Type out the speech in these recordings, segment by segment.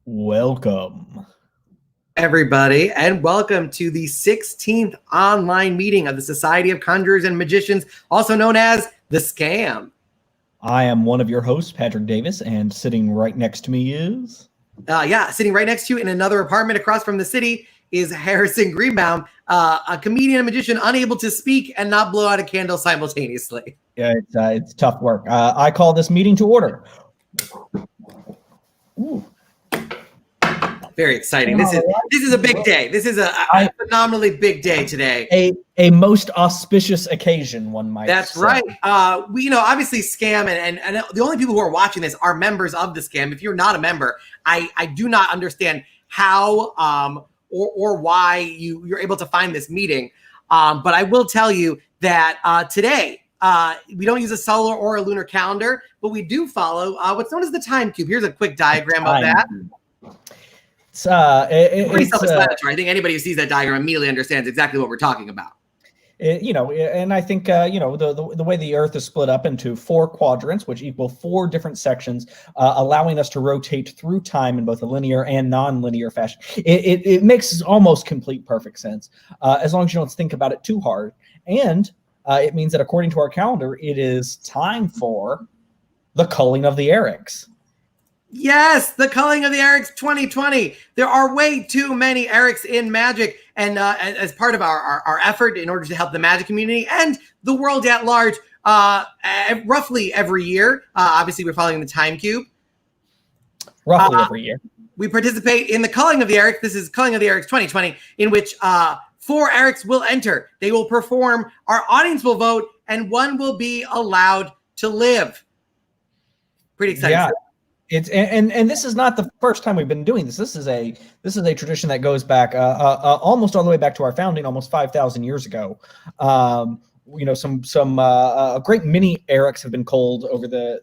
Welcome, everybody, and welcome to the 16th online meeting of the Society of Conjurers and Magicians, also known as The Scam. I am one of your hosts, Patrick Davis, and sitting right next to me is... sitting right next to you in another apartment across from the city is Harrison Greenbaum, a comedian and magician unable to speak and not blow out a candle simultaneously. Yeah, it's tough work. I call this meeting to order. Ooh. Very exciting. This is a big day. This is a phenomenally big day today. A most auspicious occasion, one might That's say. right. We obviously Scam and the only people who are watching this are members of the Scam. If you're not a member, I do not understand how or why you're able to find this meeting. But I will tell you that today we don't use a solar or a lunar calendar, but we do follow what's known as the time cube. Here's a quick diagram of that. It's pretty self-explanatory. I think anybody who sees that diagram immediately understands exactly what we're talking about. And I think the way the Earth is split up into 4 quadrants, which equal 4 different sections, allowing us to rotate through time in both a linear and non-linear fashion. It makes almost complete perfect sense, as long as you don't think about it too hard. And it means that according to our calendar, it is time for the culling of the Erics. Yes, the Culling of the Erics 2020. There are way too many Erics in Magic, and as part of our effort in order to help the Magic community and the world at large, roughly every year, obviously we're following the time cube. Roughly every year. we participate in the Culling of the Erics. This is Culling of the Erics 2020, in which 4 Erics will enter. They will perform. Our audience will vote, and one will be allowed to live. Pretty exciting. Yeah. It's and this is not the first time we've been doing this. This is a tradition that goes back almost all the way back to our founding, almost 5,000 years ago. Some great many Erics have been culled over the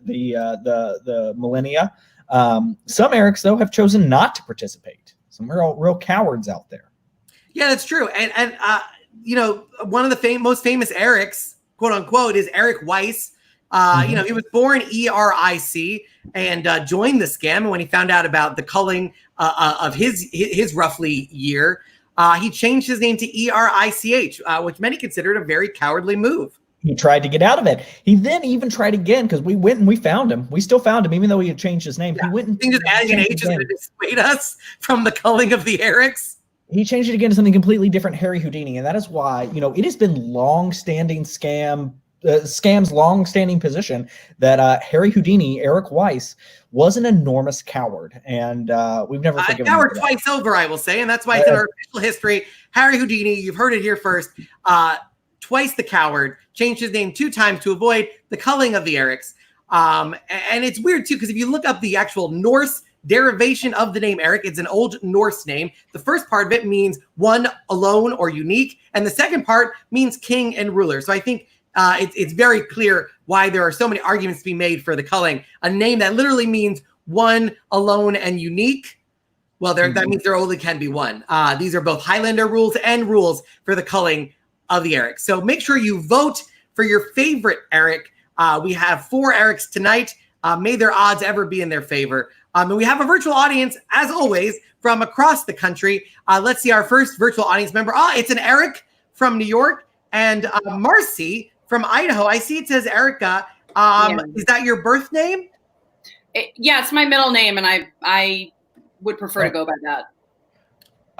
millennia. Some Erics though have chosen not to participate. Some real cowards out there. Yeah, that's true. And one of the most famous Erics, quote unquote, is Eric Weiss. He was born ERIC and joined the scam. And when he found out about the culling of his roughly year, he changed his name to ERICH, which many considered a very cowardly move. He tried to get out of it. He then even tried again because we went and we found him. We still found him, even though he had changed his name. Yeah. He went and just adding an H is going to dissuade us from the culling of the Erics. He changed it again to something completely different, Harry Houdini, and that is why it has been long-standing Scam's long-standing position that Harry Houdini, Eric Weiss, was an enormous coward, and we've never forgiven him. Coward twice over, I will say, and that's why it's in our official history. Harry Houdini, you've heard it here first. Twice the coward, changed his name 2 times to avoid the culling of the Erics. And it's weird too, because if you look up the actual Norse derivation of the name Eric, it's an old Norse name. The first part of it means one, alone, or unique, and the second part means king and ruler. So I think it's very clear why there are so many arguments to be made for the culling. A name that literally means one, alone, and unique. Well, that means there only can be one. These are both Highlander rules and rules for the culling of the Eric. So make sure you vote for your favorite Eric. We have 4 Erics tonight. May their odds ever be in their favor. And we have a virtual audience, as always, from across the country. Let's see our first virtual audience member. It's an Eric from New York and Marcy from Idaho. I see it says Erica. Is that your birth name? Yeah, it's my middle name, and I would prefer to go by that.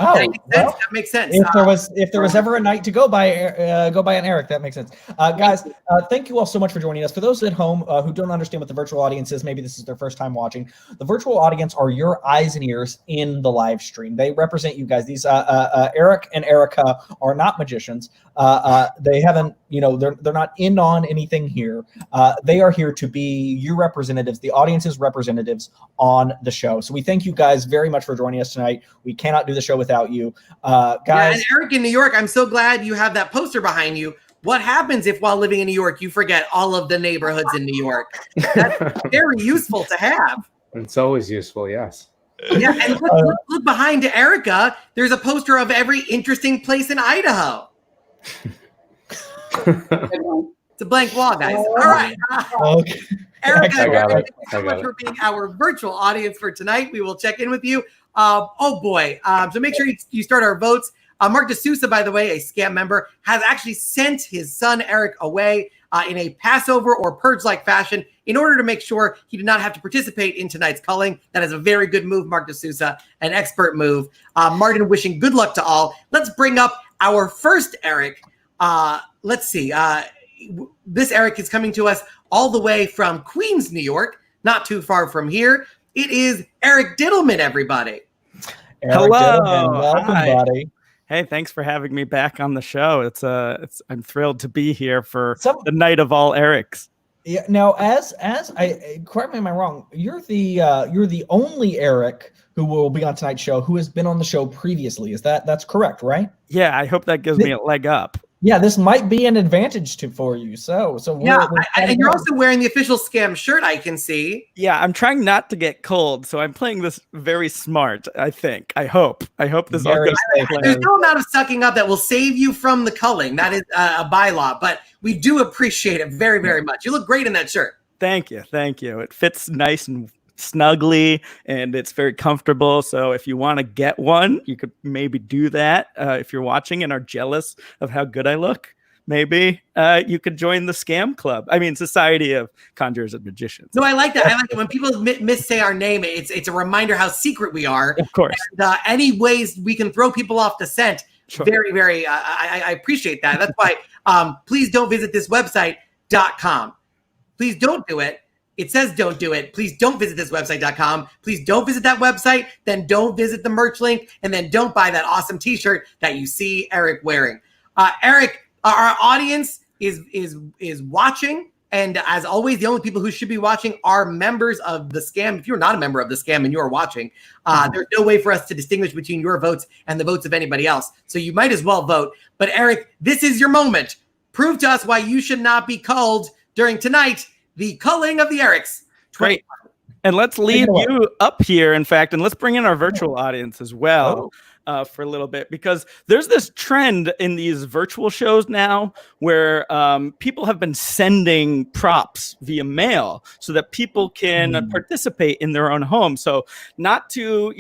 Oh, that makes sense. If there was ever a night to go by an Eric, that makes sense. Guys, thank you all so much for joining us. For those at home who don't understand what the virtual audience is, maybe this is their first time watching. The virtual audience are your eyes and ears in the live stream. They represent you guys. These Eric and Erica are not magicians. They haven't, they're not in on anything here. They are here to be your representatives, the audience's representatives on the show. So we thank you guys very much for joining us tonight. We cannot do the show without you. Guys. Yeah, and Eric in New York, I'm so glad you have that poster behind you. What happens if while living in New York, you forget all of the neighborhoods in New York? That's very useful to have. It's always useful, yes. Yeah, and look behind Erica. There's a poster of every interesting place in Idaho. It's a blank wall, guys. All right. Okay. Erica, thank you so much for being our virtual audience for tonight. We will check in with you. So make sure you start our votes. Mark D'Souza, by the way, a scam member, has actually sent his son Eric away in a Passover or purge-like fashion in order to make sure he did not have to participate in tonight's culling. That is a very good move, Mark D'Souza, an expert move. Martin, wishing good luck to all. Let's bring up our first Eric. Let's see. This Eric is coming to us all the way from Queens, New York, not too far from here. It is Eric Dittelman, everybody. Hello. Welcome, buddy. Hey, thanks for having me back on the show. I'm thrilled to be here for the night of all Erics. Yeah. Now, as I correct me if I'm wrong, you're the only Eric who will be on tonight's show who has been on the show previously. That's correct, right? Yeah, I hope that gives me a leg up. Yeah, this might be an advantage for you. So and you're also wearing the official scam shirt, I can see. Yeah, I'm trying not to get cold, so I'm playing this very smart. I think. I hope this all goes. There's no amount of sucking up that will save you from the culling. That is a bylaw, but we do appreciate it very, very much. You look great in that shirt. Thank you. It fits nice and snugly, and it's very comfortable. So if you want to get one, you could maybe do that. If you're watching and are jealous of how good I look, maybe you could join the scam club. I mean, Society of Conjurers and Magicians. No, I like that. I like it when people missay our name. It's a reminder how secret we are. Of course. And, any ways we can throw people off the scent. Sure. Very, very. I appreciate that. That's why. Please don't visit this website .com. Please don't do it. It says don't do it. Please don't visit this website.com. Please don't visit that website. Then don't visit the merch link. And then don't buy that awesome t-shirt that you see Eric wearing. Eric, our audience is watching. And as always, the only people who should be watching are members of the scam. If you're not a member of the scam and you're watching, there's no way for us to distinguish between your votes and the votes of anybody else. So you might as well vote. But Eric, this is your moment. Prove to us why you should not be culled during tonight, the culling of the Erics. Great. And let's lead you up here, in fact, and let's bring in our virtual audience as well. For a little bit, because there's this trend in these virtual shows now where people have been sending props via mail so that people can participate in their own home. So not to,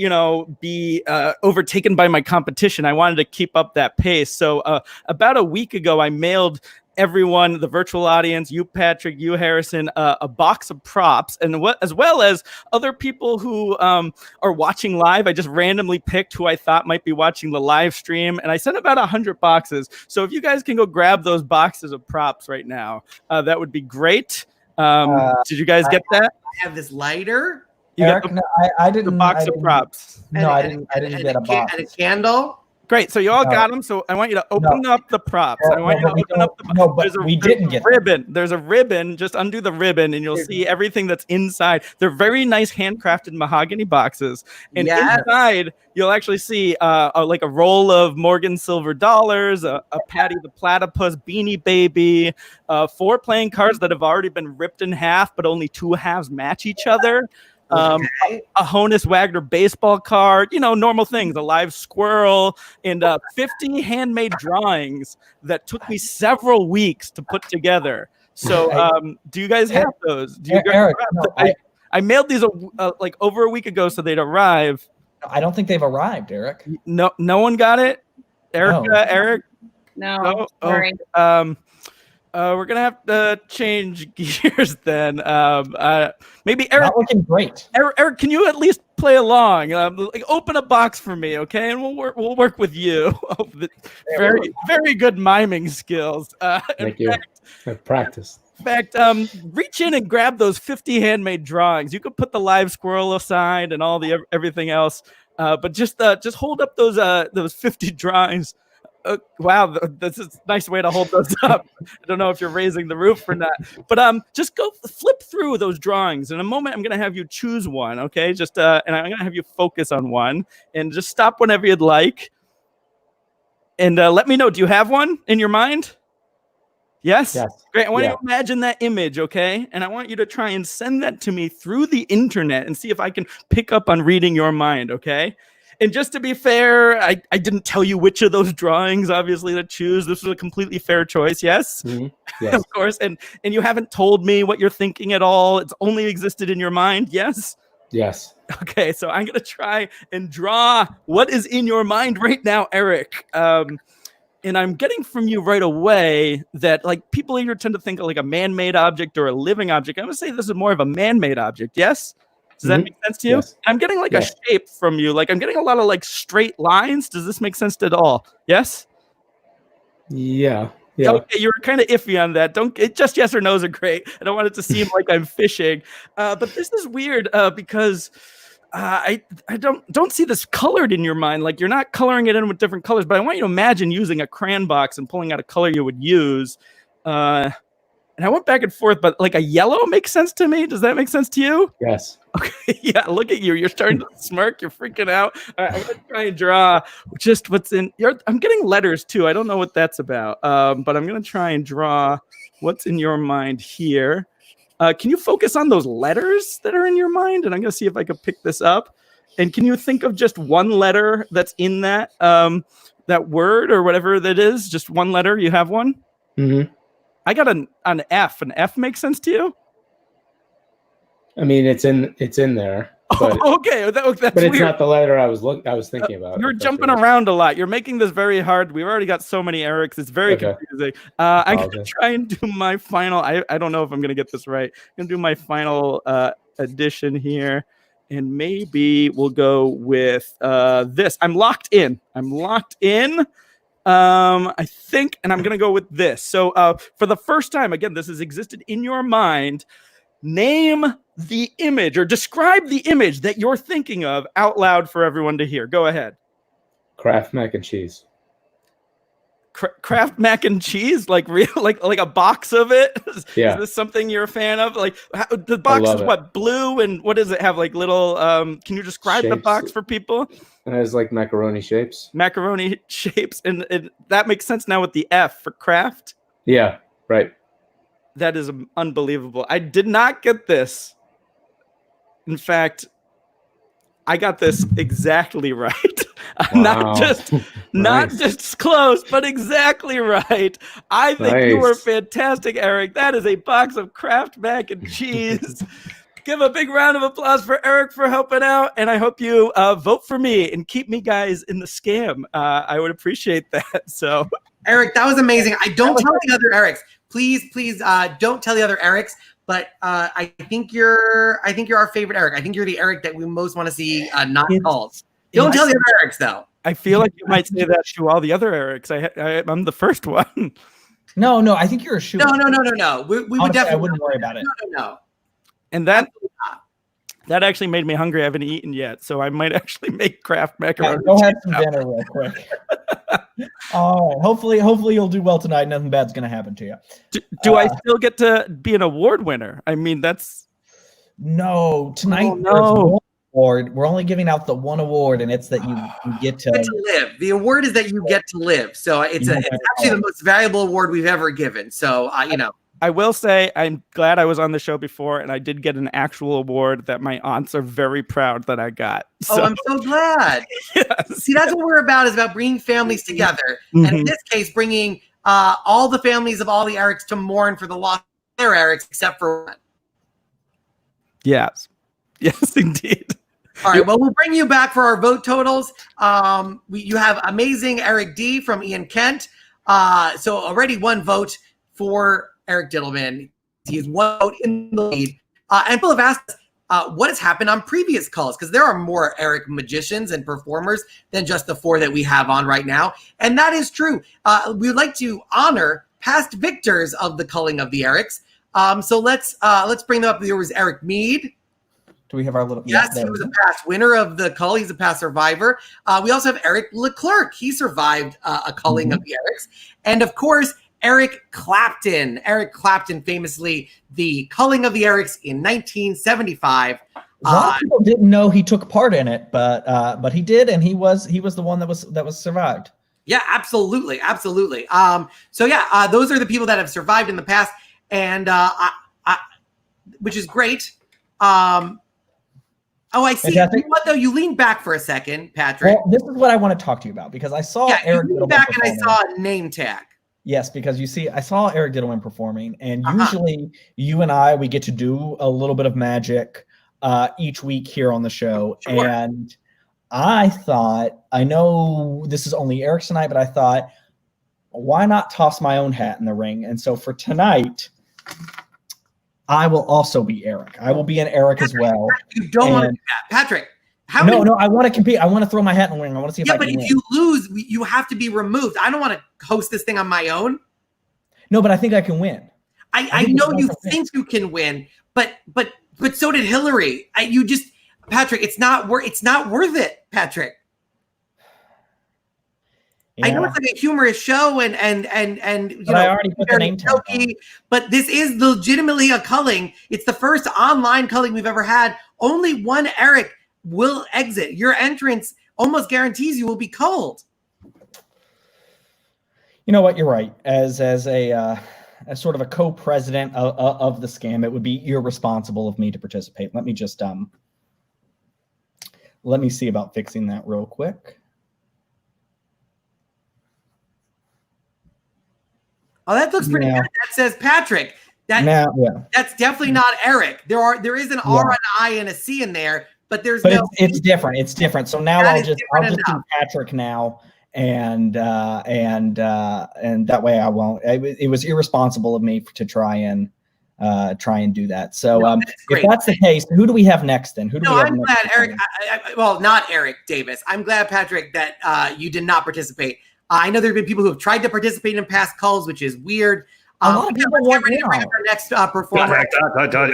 be overtaken by my competition, I wanted to keep up that pace. So about a week ago, I mailed everyone, the virtual audience, you, Patrick, you, Harrison, a box of props, and as well as other people who are watching live. I just randomly picked who I thought might be watching the live stream, and I sent about 100 boxes. So if you guys can go grab those boxes of props right now, that would be great. Did you guys get that? I have this lighter. Eric, no, I didn't. The box of props. No, I didn't get a box. And a candle. Great. So you all got them. So I want you to open up the props. I want you to open up the No, but we didn't get ribbon. There's a ribbon. Just undo the ribbon and you'll see everything that's inside. They're very nice handcrafted mahogany boxes. And inside, you'll actually see like a roll of Morgan silver dollars, a Patty the Platypus beanie baby, 4 playing cards that have already been ripped in half, but only 2 halves match each other. A Honus Wagner baseball card, normal things, a live squirrel, and 50 handmade drawings that took me several weeks to put together. So do you guys have those? Do you guys Eric, I mailed these like over a week ago so they'd arrive. I don't think they've arrived, Eric. No one got it? Erica, No. Eric? No, sorry. We're gonna have to change gears then. Maybe Eric. Not looking great. Eric, can you at least play along? Like, open a box for me, okay? And we'll work with you. Very good miming skills. Thank you. I've practiced. In fact, reach in and grab those 50 handmade drawings. You could put the live squirrel aside and all the everything else, but just hold up those 50 drawings. Wow, this is a nice way to hold those up. I don't know if you're raising the roof or not, but just go flip through those drawings. In a moment, I'm going to have you choose one, okay? And I'm going to have you focus on one, and just stop whenever you'd like. And let me know, do you have one in your mind? Yes? Great. I want you to imagine that image, okay? And I want you to try and send that to me through the internet and see if I can pick up on reading your mind, okay? And just to be fair, I didn't tell you which of those drawings, obviously, to choose. This was a completely fair choice, yes? Mm-hmm. Yes. Of course. And you haven't told me what you're thinking at all. It's only existed in your mind, yes? Yes. Okay, so I'm going to try and draw what is in your mind right now, Eric. And I'm getting from you right away that, like, people here tend to think of like a man-made object or a living object. I'm going to say this is more of a man-made object, yes? Does that make sense to you? Yes. I'm getting like a shape from you. Like I'm getting a lot of like straight lines. Does this make sense at all? Yes? Yeah. Okay, you were kind of iffy on that. Just yes or no's are great. I don't want it to seem like I'm fishing. But this is weird because I don't see this colored in your mind. Like you're not coloring it in with different colors, but I want you to imagine using a crayon box and pulling out a color you would use. And I went back and forth, but like a yellow makes sense to me. Does that make sense to you? Yes. Okay. Yeah. Look at you. You're starting to smirk. You're freaking out. I'm going to try and draw just what's in I'm getting letters too. I don't know what that's about. But I'm going to try and draw what's in your mind here. Can you focus on those letters that are in your mind? And I'm going to see if I can pick this up. And can you think of just one letter that's in that word or whatever that is? Just one letter. You have one? Mm-hmm. I got an F. An F makes sense to you? I mean, it's in there. But, okay, that's but it's weird. not the letter I was thinking about. You're jumping around a lot. You're making this very hard. We've already got so many Erics. It's very confusing. I'm going to try and do my final. I don't know if I'm going to get this right. I'm going to do my final addition here. And maybe we'll go with this. I'm locked in. I think, and I'm going to go with this. So for the first time, again, this has existed in your mind. Name the image or describe the image that you're thinking of out loud for everyone to hear. Go ahead. Kraft mac and cheese. Kraft mac and cheese, like real, like a box of it. Yeah. Is this something you're a fan of? Like the box is what, blue, and what does it have? Like little. Can you describe the box for people? It has like macaroni shapes. Macaroni shapes, and that makes sense now with the F for Kraft. Yeah. Right. That is unbelievable. I did not get this. In fact, I got this exactly right. Wow. Not just close, but exactly right. I think you were fantastic, Eric. That is a box of Kraft mac and cheese. Give a big round of applause for Eric for helping out, and I hope you vote for me and keep me guys in the scam. I would appreciate that. So, Eric, that was amazing. I don't tell the other Erics. Please, don't tell the other Erics. But I think you're our favorite Eric. I think you're the Eric that we most want to see not called. Don't tell the other Erics though. I feel like you might say that to all the other Erics. I'm the first one. No, I think you're a shoe. No. We would definitely. I wouldn't worry about it. No. And that actually made me hungry. I haven't eaten yet, so I might actually make Kraft macaroni. Go have some dinner real quick. All right. Hopefully you'll do well tonight. Nothing bad's gonna happen to you. Do I still get to be an award winner? I mean, that's tonight. No. Award. We're only giving out the one award, and it's that you get to live. The award is that you get to live. So it's actually the most valuable award we've ever given. So I will say I'm glad I was on the show before, and I did get an actual award that my aunts are very proud that I got. So. Oh, I'm so glad. Yes. See, that's what we're about, is about bringing families together. Mm-hmm. And in this case, bringing all the families of all the Erics to mourn for the loss of their Erics, except for one. Yes, indeed. All right, well, we'll bring you back for our vote totals. You have amazing Eric D from Ian Kent. So already one vote for Eric Dittelman. He is one vote in the lead. And people have asked us what has happened on previous calls, because there are more Eric magicians and performers than just the 4 that we have on right now. And that is true. We would like to honor past victors of the culling of the Erics. So let's bring them up. There was Eric Mead. Do we have our little? Yes, he was a past winner of the cull. He's a past survivor. We also have Eric Leclerc. He survived a culling of the Erics. And of course, Eric Clapton. Eric Clapton, famously the culling of the Erics in 1975. A lot of people didn't know he took part in it, but he did, and he was the one that was survived. Yeah, absolutely. So yeah, those are the people that have survived in the past, and which is great. Oh, I see. You know what, though? You leaned back for a second, Patrick. Well, this is what I want to talk to you about, because I saw Eric you leaned back and I saw a name tag. Yes, because I saw Eric Dittelman performing, and usually you and I, we get to do a little bit of magic each week here on the show. Sure. And I thought, I know this is only Eric's tonight, but I thought, why not toss my own hat in the ring? And so for tonight, I will also be Eric. I will be an Eric as well. You don't want to do that, Patrick. No, I want to compete. I want to throw my hat in the ring. I want to see if I can win. Yeah, but if you lose, you have to be removed. I don't want to host this thing on my own. No, but I think I can win. I know you think you can win, but so did Hillary. Patrick, it's not worth it, Patrick. Yeah. I know it's like a humorous show, and I already put the name tag. But this is legitimately a culling. It's the first online culling we've ever had. Only one Eric will exit. Your entrance almost guarantees you will be culled. You know what? You're right. As sort of a co-president of the scam, it would be irresponsible of me to participate. Let me just let me see about fixing that real quick. Oh, that looks pretty good. That says Patrick. That's definitely not Eric. There is an R, an I, and a C in there, but it's different. It's different. So now I'll just do Patrick now, and that way I won't. It was irresponsible of me to try and do that. So if that's the case, who do we have next then? I'm glad Eric. Well, not Eric Davis. I'm glad, Patrick, that you did not participate. I know there have been people who have tried to participate in past culls, which is weird. A lot of people let's want get ready in to bring on up our next performer.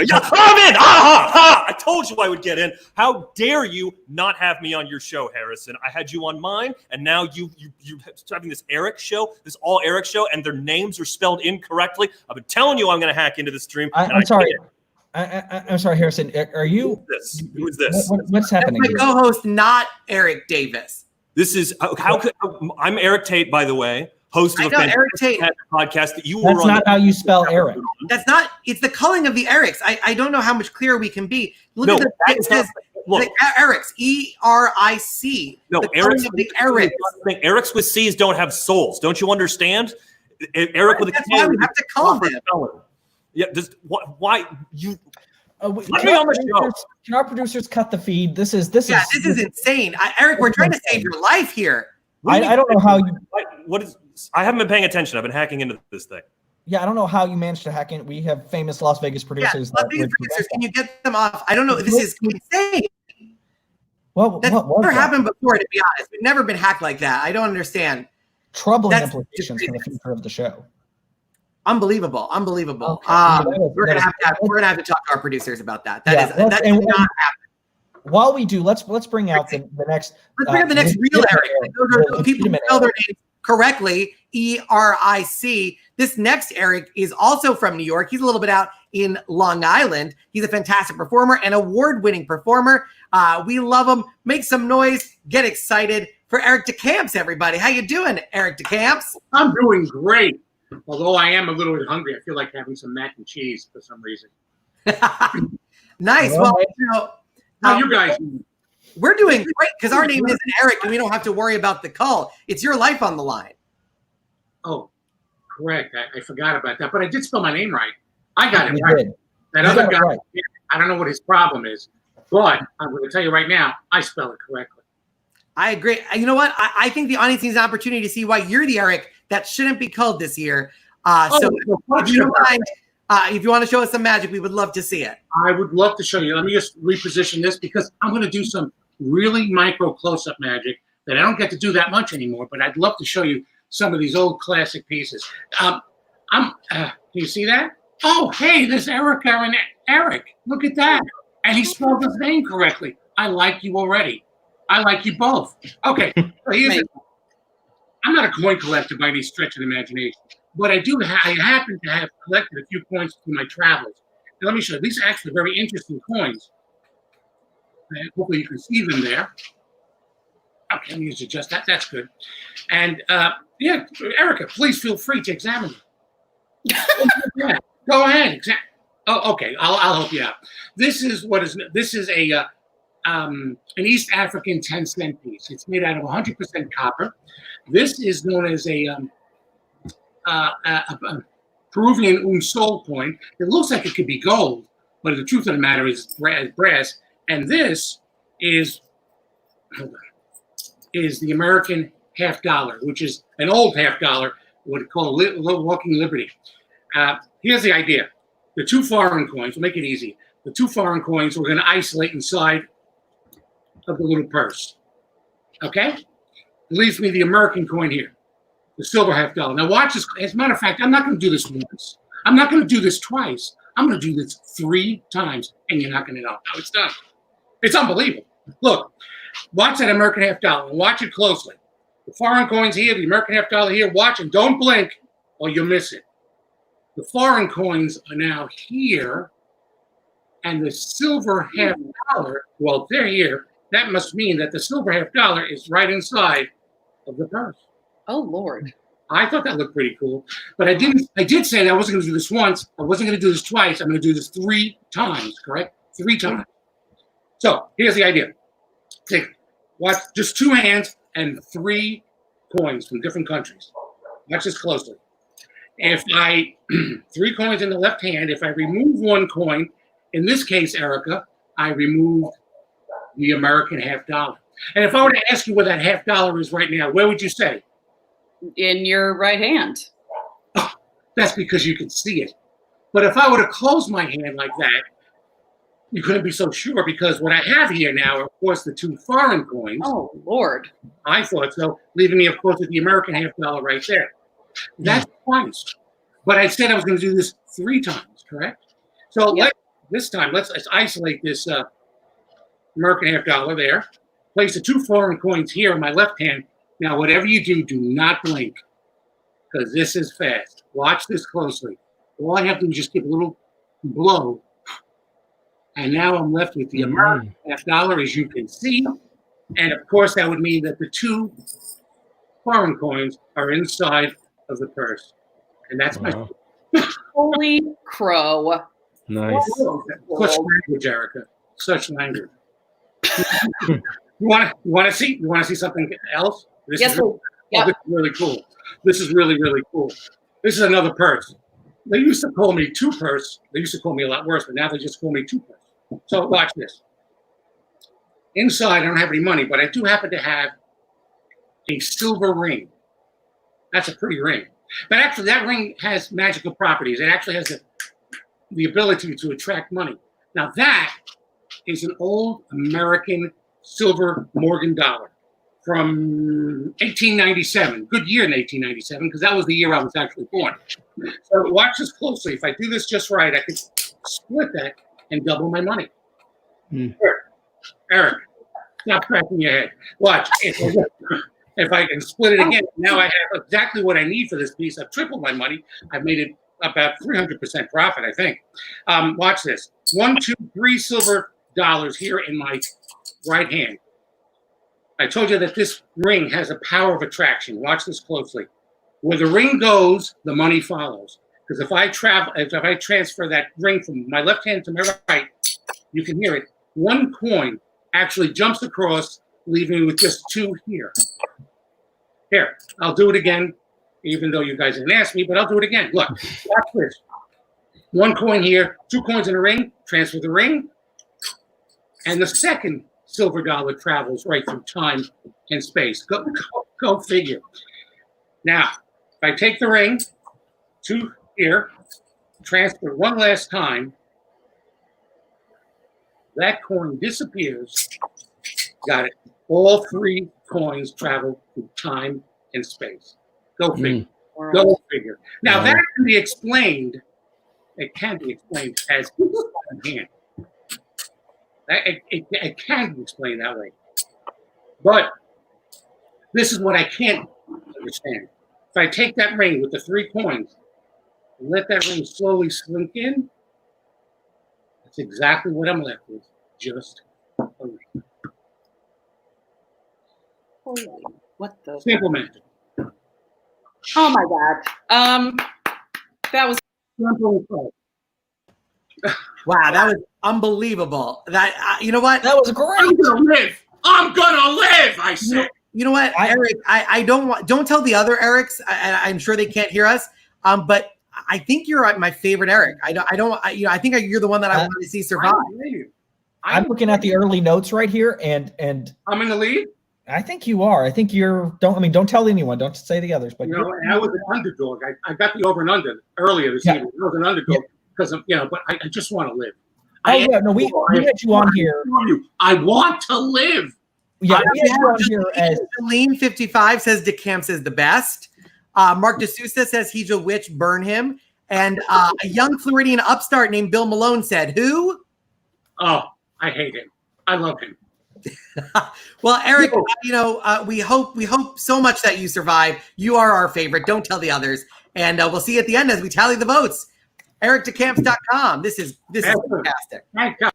Yeah, I'm in. I told you I would get in. How dare you not have me on your show, Harrison? I had you on mine, and now you having this Eric show, this all Eric show, and their names are spelled incorrectly. I've been telling you I'm going to hack into the stream. I'm sorry. I'm sorry, Harrison. Are you? Who is this? What's happening? That's my co-host, not Eric Davis. This is how could I'm Eric Tate, by the way. Host of a Eric Tate podcast that you That's were on. Not how you spell Eric. That's not. It's the culling of the Erics. I don't know how much clearer we can be. Look at that is not. Look, the Erics. ERIC. No, the Eric's of the Erics. Erics with C's don't have souls. Don't you understand? Eric with a K. That's why we have to call them. Yeah. Why you? Can our producers cut the feed? This is insane. Eric, we're trying to save your life here. I don't know how you. What is? I haven't been paying attention. I've been hacking into this thing. Yeah, I don't know how you managed to hack in. We have famous Las Vegas producers. Las Vegas producers, can you get them off? I don't know. This is insane. That's never happened before, to be honest. We've never been hacked like that. I don't understand. Troubling implications for the future of the show. Unbelievable. Okay. We're gonna have to talk to our producers about that. That did not happen. While we do, let's bring out the next. Let's bring out the next real Eric. Those are people who spell their names correctly. ERIC. This next Eric is also from New York. He's a little bit out in Long Island. He's a fantastic performer, an award-winning performer. We love him. Make some noise. Get excited for Eric DeCamps, everybody. How you doing, Eric DeCamps? I'm doing great. Although I am a little bit hungry. I feel like having some mac and cheese for some reason. Nice. Well, how you guys? We're doing great because our name isn't Eric and we don't have to worry about the call. It's your life on the line. Oh, correct. I forgot about that. But I did spell my name right. I got it You right. did. That other guy, right. I don't know what his problem is. But I'm going to tell you right now, I spell it correctly. I agree. You know what? I think the audience needs an opportunity to see why you're the Eric that shouldn't be called this year. So if you don't mind, if you want to show us some magic, we would love to see it. I would love to show you. Let me just reposition this because I'm going to do some really micro close-up magic that I don't get to do that much anymore, but I'd love to show you some of these old classic pieces. Can you see that? Oh, hey, there's Erica and Eric. Look at that. And he spelled his name correctly. I like you already. I like you both. Okay, so I'm not a coin collector by any stretch of the imagination, but I happen to have collected a few coins through my travels. Now, let me show you. These are actually very interesting coins. And hopefully you can see them there. Okay, let me just adjust that. That's good. And yeah, Erica, please feel free to examine them. Yeah, go ahead. Oh, okay. I'll help you out. This is an East African 10-cent piece. It's made out of 100% copper. This is known as a Peruvian unsol coin. It looks like it could be gold, but the truth of the matter is brass. And this is the American half dollar, which is an old half dollar, what we call Walking Liberty. Here's the idea. The two foreign coins, we'll make it easy. The two foreign coins we're going to isolate inside of the little purse. Okay? It leaves me the American coin here, the silver half dollar. Now watch this. As a matter of fact, I'm not going to do this once. I'm not going to do this twice. I'm going to do this 3 times, and you're not going to know how it's done. It's unbelievable. Look, watch that American half dollar and watch it closely. The foreign coins here, the American half dollar here. Watch and don't blink or you'll miss it. The foreign coins are now here, and the silver half dollar, well, they're here. That must mean that the silver half dollar is right inside of the purse. Oh, Lord. I thought that looked pretty cool, but I did say that I wasn't going to do this once. I wasn't going to do this twice. I'm going to do this 3 times, correct? 3 times. So here's the idea. Watch just 2 hands and 3 coins from different countries. Watch this closely. If 3 coins in the left hand, if I remove 1 coin, in this case, Erica, I remove the American half dollar. And if I were to ask you where that half dollar is right now, where would you say? In your right hand. Oh, that's because you can see it. But if I were to close my hand like that, you couldn't be so sure because what I have here now are, of course, the 2 foreign coins. Oh, Lord. I thought so, leaving me, of course, with the American half dollar right there. That's twice. But I said I was going to do this 3 times, correct? So Yep. let's isolate this American half dollar there. Place the 2 foreign coins here in my left hand. Now, whatever you do, do not blink, because this is fast. Watch this closely. All I have to do is just give a little blow, and now I'm left with the American half dollar, as you can see. And of course, that would mean that the 2 foreign coins are inside of the purse, and that's Wow. Holy crow. Nice. Such language, Erica. Such language. You want to see something else? This Yes, is sir. really, Yep. this is really cool. This is really, really cool. This is another purse. They used to call me 2 purse. They used to call me a lot worse, but now they just call me 2 purse. So watch this. Inside, I don't have any money, but I do happen to have a silver ring. That's a pretty ring. But actually, that ring has magical properties. It actually has the ability to attract money. Now, that is an old American silver Morgan dollar from 1897. Good year in 1897, because that was the year I was actually born. So watch this closely. If I do this just right, I could split that and double my money. Here, Eric, stop cracking your head. Watch. If I can split it again, now I have exactly what I need for this piece. I've tripled my money. I've made it about 300% profit, I think. Watch this. 1, 2, 3 silver dollars here in my right hand. I told you that this ring has a power of attraction. Watch this closely. Where the ring goes, the money follows. Because if I transfer that ring from my left hand to my right, you can hear it. 1 coin actually jumps across, leaving me with just 2 here. Here, I'll do it again, even though you guys didn't ask me, but I'll do it again. Look, watch this. 1 coin here, 2 coins in a ring, transfer the ring, and the second silver dollar travels right through time and space. Go figure. Now, if I take the ring to here, transfer 1 last time, that coin disappears. Got it. All 3 coins travel through time and space. Go figure. Go figure. Now, that can be explained. It can be explained as hand. It can be explained that way. But this is what I can't understand. If I take that ring with the 3 coins and let that ring slowly slink in, that's exactly what I'm left with. Just a ring. Holy, what the? Simple magic. Oh my God. That was. Wow, that was unbelievable. That you know what? That was great. I'm gonna live. I'm gonna live. I said. You know what, Eric? I don't tell the other Erics. I'm sure they can't hear us. But I think you're my favorite Eric. I think you're the one that I want to see survive. I'm looking at the early notes right here, and I'm in the lead. I think you are. I think you're. Don't tell anyone. Don't say the others. But I was an underdog. I got the over and under earlier this evening. I was an underdog because of but I just want to live. We had you on here. I want to live. Yeah, we had you on here as Lean 55 says DeCamps is the best. Mark D'Souza says he's a witch, burn him. And a young Floridian upstart named Bill Malone said, who? Oh, I hate him. I love him. Well, Eric, we hope so much that you survive. You are our favorite. Don't tell the others. And we'll see you at the end as we tally the votes. EricDeCamps.com. This is fantastic. Thank God.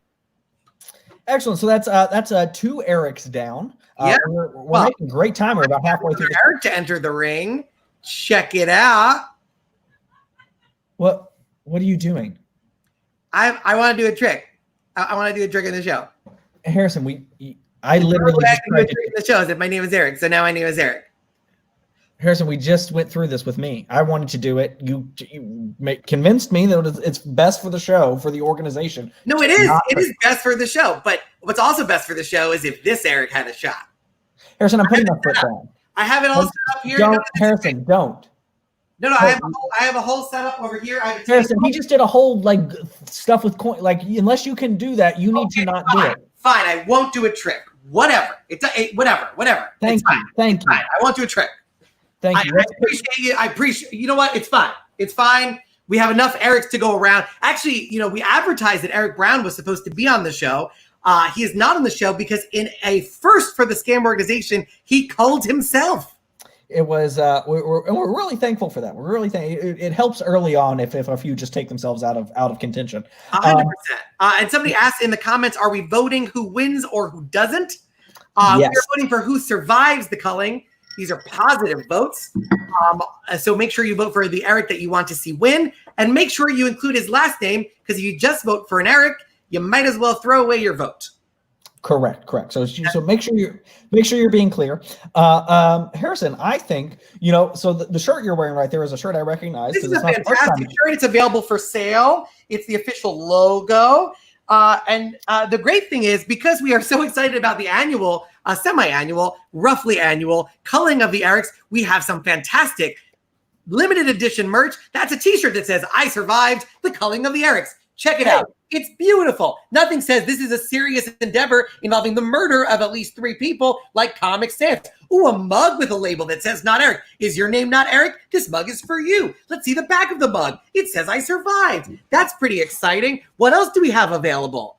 excellent. So that's 2 Erics down. We're making great time. We're about halfway through. Eric to enter the ring. Check it out. What are you doing? I want to do a trick. I want to do a trick in the show. Harrison, I literally just tried to the show that my name is Eric, so now my name is Eric. Harrison, we just went through this with me. I wanted to do it. You convinced me that it's best for the show, for the organization. No, it is. It is best for the show. But what's also best for the show is if this Eric had a shot. Harrison, I'm putting my foot down. I have it all set up here. Don't, Harrison, don't. No, I have a whole setup over here. Harrison, he just did a whole stuff with coin. Unless you can do that, you need to not do it. Fine, I won't do a trick. Whatever. Whatever. Thank you. I won't do a trick. Thank you. I appreciate you. You know what? It's fine. It's fine. We have enough Erics to go around. Actually, we advertised that Eric Brown was supposed to be on the show. He is not on the show because in a first for the scam organization, he culled himself. It was, we're really thankful for that. We're really it helps early on if a few just take themselves out of contention. 100%. And somebody asked in the comments, are we voting who wins or who doesn't? Yes. We are voting for who survives the culling. These are positive votes. So make sure you vote for the Eric that you want to see win, and make sure you include his last name, because if you just vote for an Eric, you might as well throw away your vote. Correct. So make sure you're being clear. Harrison, I think so. The shirt you're wearing right there is a shirt I recognize. This is a fantastic shirt. It's available for sale. It's the official logo. And the great thing is, because we are so excited about the annual, semi-annual, roughly annual culling of the Erics, we have some fantastic limited edition merch. That's a t-shirt that says, I survived the culling of the Erics. Check it out. It's beautiful. Nothing says this is a serious endeavor involving the murder of at least 3 people like Comic Sans. Ooh, a mug with a label that says not Eric. Is your name not Eric? This mug is for you. Let's see the back of the mug. It says I survived. That's pretty exciting. What else do we have available?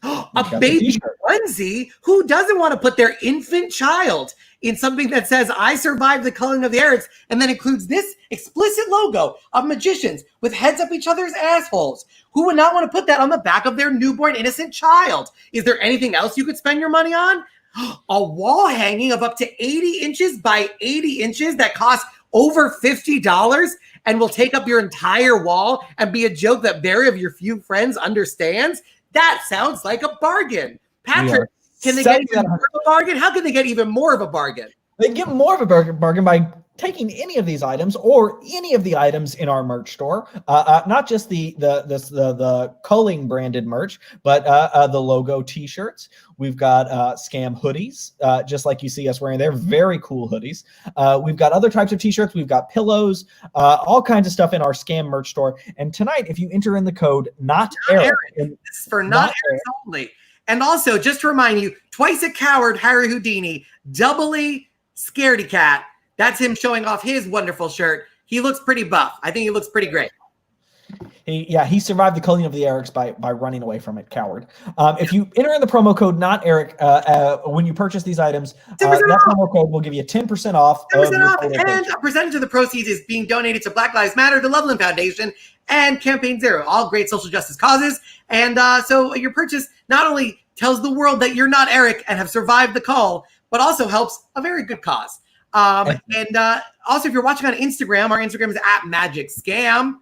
A baby onesie. Who doesn't want to put their infant child in something that says I survived the culling of the Erics, and then includes this explicit logo of magicians with heads up each other's assholes? Who would not want to put that on the back of their newborn innocent child? Is there anything else you could spend your money on? A wall hanging of up to 80 inches by 80 inches that costs over $50 and will take up your entire wall and be a joke that very of your few friends understands? That sounds like a bargain. Patrick, can they get even more of a bargain? How can they get even more of a bargain? They can get more of a bargain by taking any of these items or any of the items in our merch store, not just the Culling branded merch, but the logo T-shirts. We've got scam hoodies, just like you see us wearing. They're very cool hoodies. We've got other types of T-shirts. We've got pillows, all kinds of stuff in our scam merch store. And tonight, if you enter in the code not Eric, this is for not Eric only. And also, just to remind you, twice a coward, Harry Houdini, doubly scaredy cat. That's him showing off his wonderful shirt. He looks pretty buff. I think he looks pretty great. He survived the culling of the Erics by running away from it, coward. If you enter in the promo code not Eric when you purchase these items, that promo code will give you 10% off. 10% off, and a percentage of the proceeds is being donated to Black Lives Matter, the Loveland Foundation, and Campaign Zero, all great social justice causes. And so your purchase not only tells the world that you're not Eric and have survived the call, but also helps a very good cause. And also, if you're watching on Instagram, our Instagram is @MagicScam.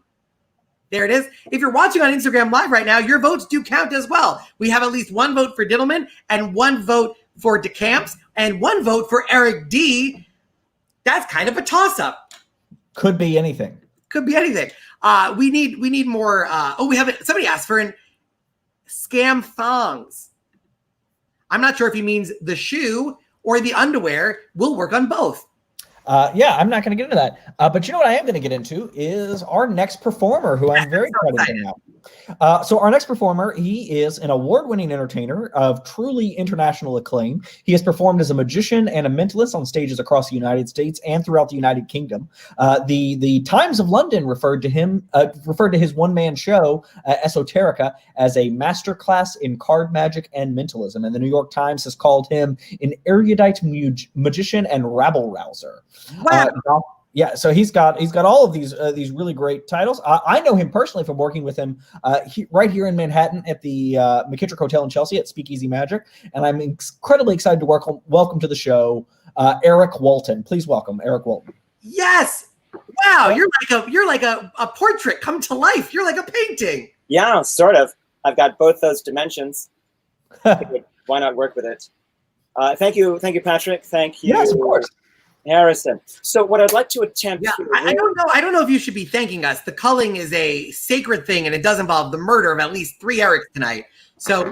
There it is. If you're watching on Instagram Live right now, your votes do count as well. We have at least 1 vote for Dittelman and 1 vote for DeCamps and 1 vote for Eric D. That's kind of a toss-up. Could be anything. Could be anything. We need more. We have it. Somebody asked for an scam thongs. I'm not sure if he means the shoe or the underwear. We'll work on both. I'm not going to get into that. But you know what I am going to get into is our next performer, who I'm very excited to bring out. So our next performer, he is an award-winning entertainer of truly international acclaim. He has performed as a magician and a mentalist on stages across the United States and throughout the United Kingdom. The Times of London referred to his one-man show, Esoterica, as a masterclass in card magic and mentalism. And the New York Times has called him an erudite magician and rabble-rouser. Wow. So he's got all of these really great titles. I know him personally from working with him right here in Manhattan at the McKittrick Hotel in Chelsea at Speakeasy Magic, and I'm incredibly excited to welcome to the show Eric Walton. Please welcome Eric Walton. Yes. Wow, you're like a portrait come to life. You're like a painting. Yeah, sort of. I've got both those dimensions. Why not work with it? Thank you, Patrick. Thank you. Yes, of course. Harrison. So what I'd like to attempt to I don't know if you should be thanking us. The culling is a sacred thing, and it does involve the murder of at least 3 Erics tonight. So,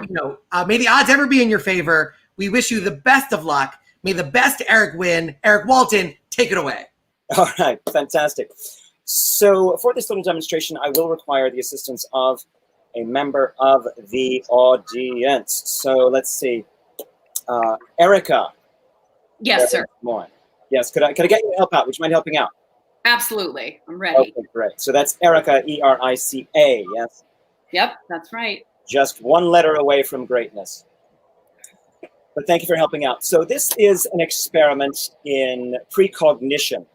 may the odds ever be in your favor. We wish you the best of luck. May the best Eric win. Eric Walton, take it away. All right, fantastic. So for this little demonstration, I will require the assistance of a member of the audience. So let's see. Erica. Yes, sir. More. Yes, could I get you to help out? Would you mind helping out? Absolutely. I'm ready. Okay, great. So that's Erica, E-R-I-C-A, yes? Yep, that's right. Just one letter away from greatness. But thank you for helping out. So this is an experiment in precognition.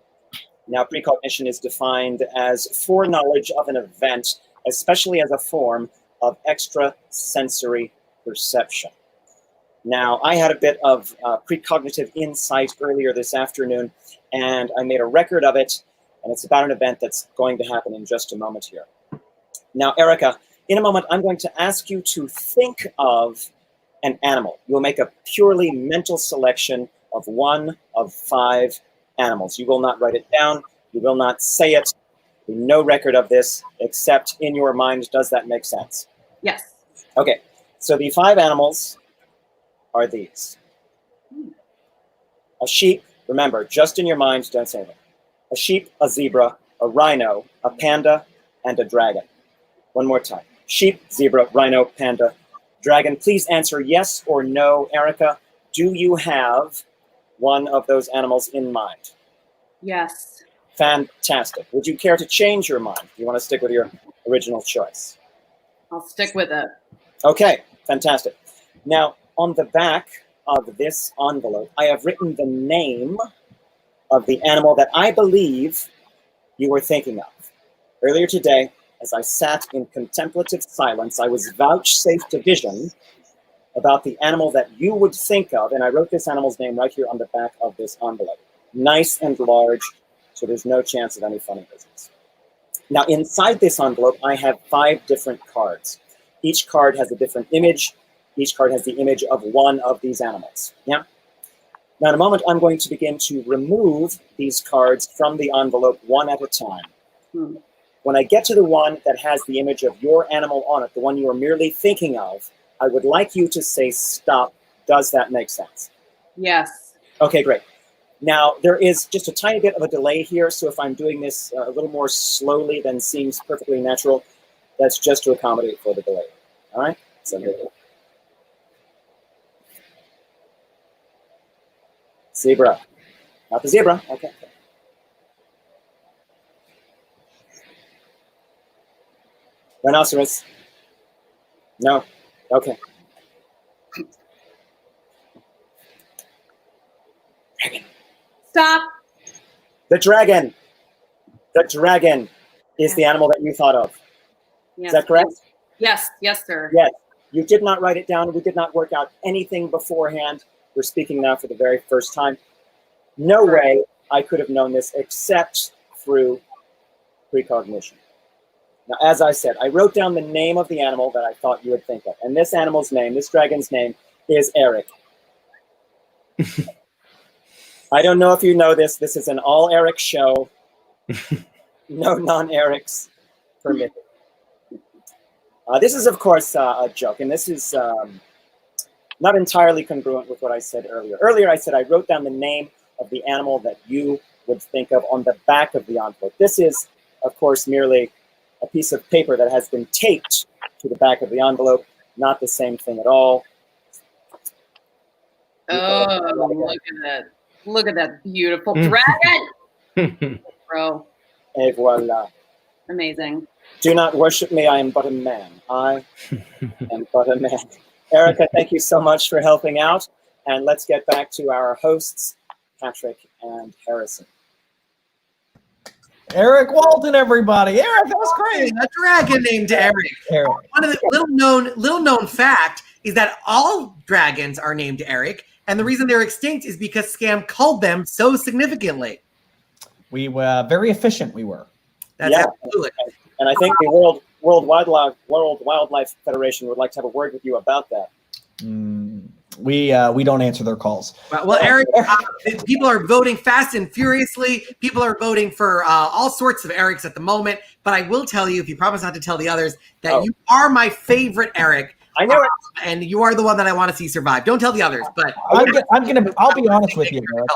Now, precognition is defined as foreknowledge of an event, especially as a form of extrasensory perception. Now, I had a bit of precognitive insight earlier this afternoon, and I made a record of it, and it's about an event that's going to happen in just a moment here. Now, Erica, in a moment, I'm going to ask you to think of an animal. You'll make a purely mental selection of one of 5 animals. You will not write it down. You will not say it. No record of this except in your mind. Does that make sense? Yes. Okay, so the 5 animals are these. A sheep, remember, just in your mind, don't say them. A sheep, a zebra, a rhino, a panda, and a dragon. One more time. Sheep, zebra, rhino, panda, dragon. Please answer yes or no. Erica, do you have one of those animals in mind? Yes. Fantastic. Would you care to change your mind? Do you want to stick with your original choice? I'll stick with it. Okay, fantastic. Now, on the back of this envelope, I have written the name of the animal that I believe you were thinking of. Earlier today, as I sat in contemplative silence, I was vouchsafed a vision about the animal that you would think of, and I wrote this animal's name right here on the back of this envelope. Nice and large, so there's no chance of any funny business. Now, inside this envelope, I have 5 different cards. Each card has a different image. Each card has the image of one of these animals. Yeah? Now, in a moment, I'm going to begin to remove these cards from the envelope one at a time. When I get to the one that has the image of your animal on it, the one you are merely thinking of, I would like you to say stop. Does that make sense? Yes. Okay, great. Now, there is just a tiny bit of a delay here, so if I'm doing this a little more slowly than seems perfectly natural, that's just to accommodate for the delay. All right? So here we go. Zebra. Not the zebra. Okay. Rhinoceros. No. Okay. Dragon. Stop. The dragon. The dragon is the animal that you thought of. Yes. Is that correct? Yes. Yes, sir. Yes. You did not write it down. We did not work out anything beforehand. We're speaking now for the very first time. No way I could have known this except through precognition. Now, as I said, I wrote down the name of the animal that I thought you would think of. And this animal's name, this dragon's name, is Eric. I don't know if you know this. This is an all-Eric show. No non-Erics permitted. This is, of course, a joke. And this is not entirely congruent with what I said earlier. Earlier, I said I wrote down the name of the animal that you would think of on the back of the envelope. This is, of course, merely a piece of paper that has been taped to the back of the envelope. Not the same thing at all. Oh, look at that. Look at that beautiful dragon. Bro. Et voila. Amazing. Do not worship me. I am but a man. I am but a man. Erica, thank you so much for helping out. And let's get back to our hosts, Patrick and Harrison. Eric Walton, everybody. Eric, that was great. A dragon named Eric. Eric. One of the little known fact is that all dragons are named Eric, and the reason they're extinct is because Scam culled them so significantly. We were very efficient. We were. That's absolutely. And I think the World Wildlife Federation would like to have a word with you about that. We don't answer their calls. Well, Eric, people are voting fast and furiously. People are voting for all sorts of Erics at the moment. But I will tell you, if you promise not to tell the others, that you are my favorite Eric. I know it. And you are the one that I want to see survive. Don't tell the others, but I'll be honest with you, Eric.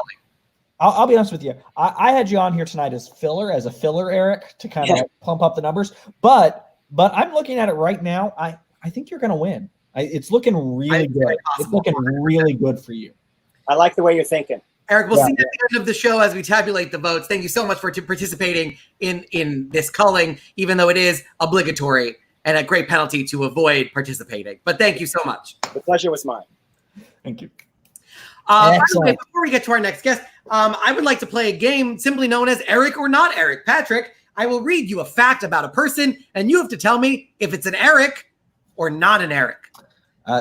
I'll be honest with you. I had you on here tonight as a filler, Eric, to kind of pump up the numbers. But I'm looking at it right now. I think you're going to win. It's looking really good. It's looking really good for you. I like the way you're thinking. Eric, we'll see you at the end of the show as we tabulate the votes. Thank you so much for participating in this culling, even though it is obligatory and a great penalty to avoid participating. But thank you so much. The pleasure was mine. Thank you. By the way, before we get to our next guest, I would like to play a game simply known as Eric or Not Eric. Patrick, I will read you a fact about a person, and you have to tell me if it's an Eric or not an Eric.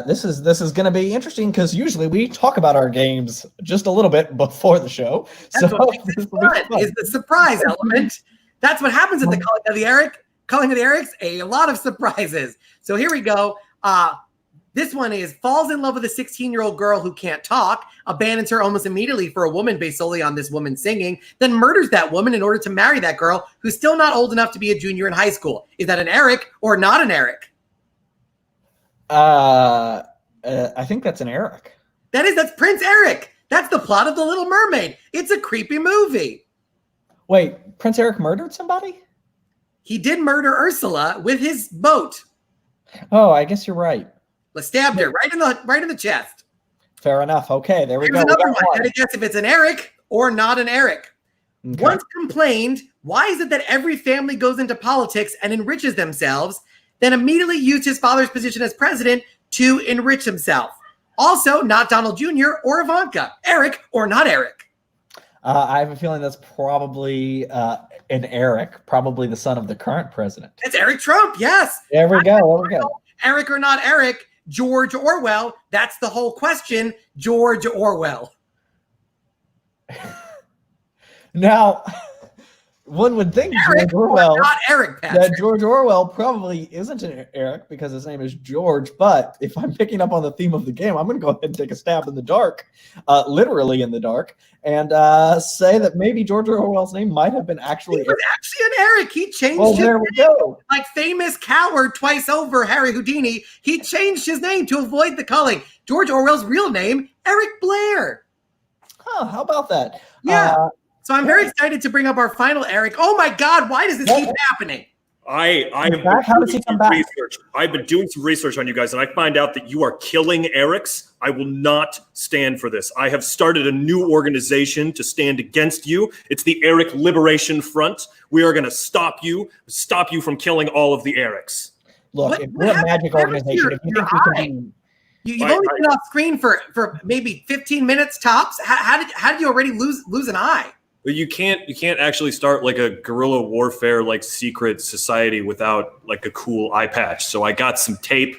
This is going to be interesting because usually we talk about our games just a little bit before the show. That's what makes it fun, is the surprise element. That's what happens at the Culling of the Eric. Culling of the Erics, a lot of surprises. So here we go. This one is falls in love with a 16-year-old girl who can't talk, abandons her almost immediately for a woman based solely on this woman singing, then murders that woman in order to marry that girl who's still not old enough to be a junior in high school. Is that an Eric or not an Eric? I think that's an Eric. That's Prince Eric. That's the plot of The Little Mermaid. It's a creepy movie. Wait, Prince Eric murdered somebody? He did murder Ursula with his boat. Oh, I guess you're right. Stabbed her right in the chest. Fair enough. Okay, there we go. Here's another one. Gotta guess if it's an Eric or not an Eric. Okay. Once complained, why is it that every family goes into politics and enriches themselves, then immediately used his father's position as president to enrich himself? Also, not Donald Jr. or Ivanka. Eric or not Eric? I have a feeling that's probably an Eric, probably the son of the current president. It's Eric Trump, yes. There we go. Eric or not Eric? George Orwell. That's the whole question. George Orwell. Now, one would think Eric George Orwell, not Eric, that George Orwell probably isn't an Eric because his name is George. But if I'm picking up on the theme of the game, I'm going to go ahead and take a stab in the dark, literally in the dark, and say that maybe George Orwell's name might have been actually. He was actually an Eric. He changed. Oh, there we go. Like famous coward twice over, Harry Houdini. He changed his name to avoid the culling. George Orwell's real name, Eric Blair. Oh, how about that? Yeah. So I'm very excited to bring up our final Eric. Oh my God, why does this keep happening? How does he come back? I've been doing some research on you guys, and I find out that you are killing Erics. I will not stand for this. I have started a new organization to stand against you. It's the Eric Liberation Front. We are going to stop you from killing all of the Erics. Look, if we're a magic organization, if you think we can be... You've only been off screen for maybe 15 minutes tops. How did you already lose an eye? But you can't actually start like a guerrilla warfare like secret society without like a cool eye patch. So I got some tape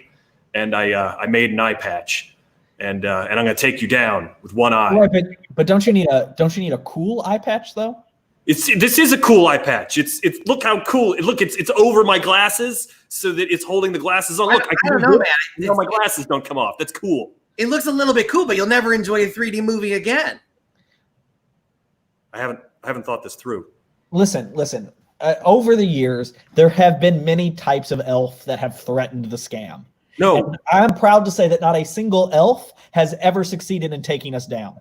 and I made an eye patch, and I'm gonna take you down with one eye. Right, but don't you need a cool eye patch though? This is a cool eye patch. It's look how cool. It's over my glasses so that it's holding the glasses on. Look, I don't know, man. My glasses don't come off. That's cool. It looks a little bit cool, but you'll never enjoy a 3D movie again. I haven't thought this through. Listen. Over the years, there have been many types of elf that have threatened the scam. No, and I'm proud to say that not a single elf has ever succeeded in taking us down.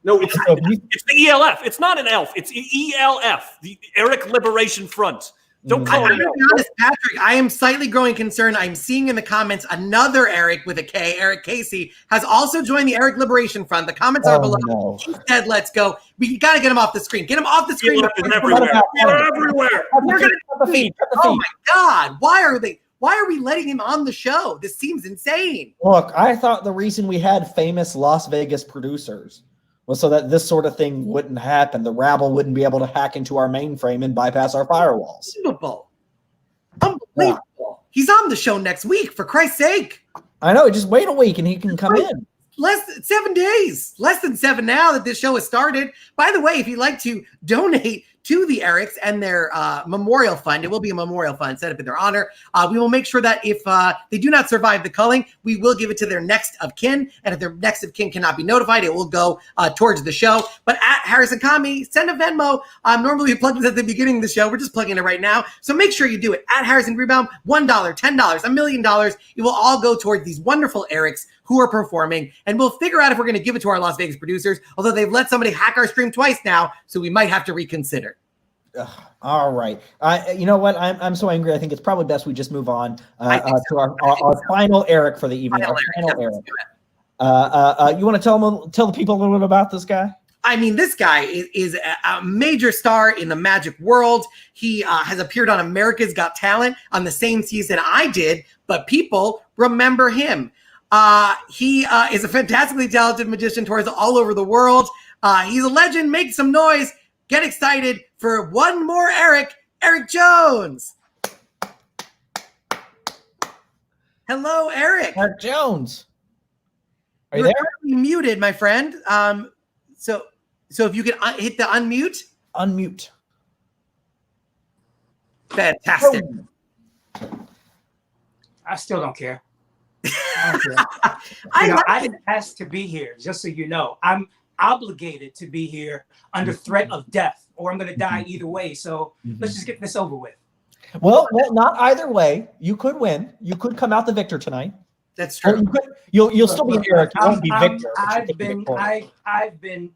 No, it's the ELF. It's not an elf. It's ELF, the Eric Liberation Front. Don't call it. I'm gonna be honest, Patrick. I am slightly growing concerned. I'm seeing in the comments another Eric with a K, Eric Casey, has also joined the Eric Liberation Front. The comments are below. No. He said, "Let's go." We got to get him off the screen. Get him off the screen. Everywhere. We're gonna Oh my God! Why are we letting him on the show? This seems insane. Look, I thought the reason we had famous Las Vegas producers was so that this sort of thing wouldn't happen. The rabble wouldn't be able to hack into our mainframe and bypass our firewalls. Unbelievable. Yeah. He's on the show next week, for Christ's sake. I know. Just wait a week and he can come in. Less than 7 days. Less than 7 now that this show has started. By the way, if you'd like to donate to the Erics and their memorial fund, it will be a memorial fund set up in their honor. We will make sure that if they do not survive the culling, we will give it to their next of kin. And if their next of kin cannot be notified, it will go towards the show. But at Harrison Kami, send a Venmo. Normally we plug this at the beginning of the show. We're just plugging it right now. So make sure you do it. At Harrison Greenbaum, $1, $10, $1 million. It will all go towards these wonderful Erics who are performing. And we'll figure out if we're going to give it to our Las Vegas producers, although they've let somebody hack our stream twice now, so we might have to reconsider. All right. You know what? I'm so angry. I think it's probably best we just move on to our final Eric for the evening. Our final Eric. You want to tell the people a little bit about this guy? I mean, this guy is a major star in the Magic world. He has appeared on America's Got Talent on the same season I did, but people remember him. He is a fantastically talented magician, tours all over the world. He's a legend. Make some noise. Get excited for one more Eric Jones. Hello, Eric. Eric Jones. Are you You're there? currently muted, my friend. So if you can hit the unmute. Unmute. Fantastic. I still don't care. I don't care. I didn't ask to be here, just so you know. I'm obligated to be here under threat of death, or I'm going to die either way. So let's just get this over with. Well, not either way. You could win. You could come out the victor tonight. That's true. You'll still be Eric. You won't be Victor. I've been,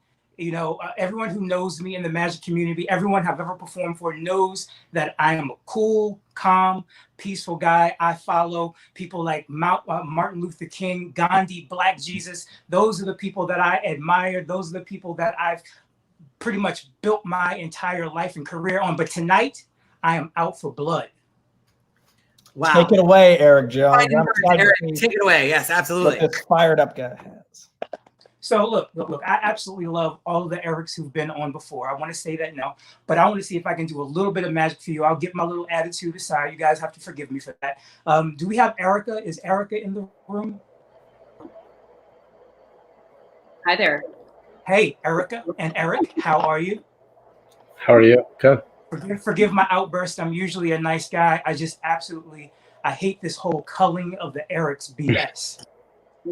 everyone who knows me in the Magic community, everyone I've ever performed for knows that I am a cool, calm, peaceful guy. I follow people like Martin Luther King, Gandhi, Black Jesus. Those are the people that I admire. Those are the people that I've pretty much built my entire life and career on. But tonight, I am out for blood. Wow. Take it away, Eric Jones. Eric, take it away. Yes, absolutely. What this fired up guy has. So look, I absolutely love all of the Erics who've been on before. I want to say that now, but I want to see if I can do a little bit of magic for you. I'll get my little attitude aside. You guys have to forgive me for that. Do we have Erica? Is Erica in the room? Hi there. Hey, Erica and Eric, how are you? How are you? Good. Forgive my outburst. I'm usually a nice guy. I hate this whole culling of the Erics BS.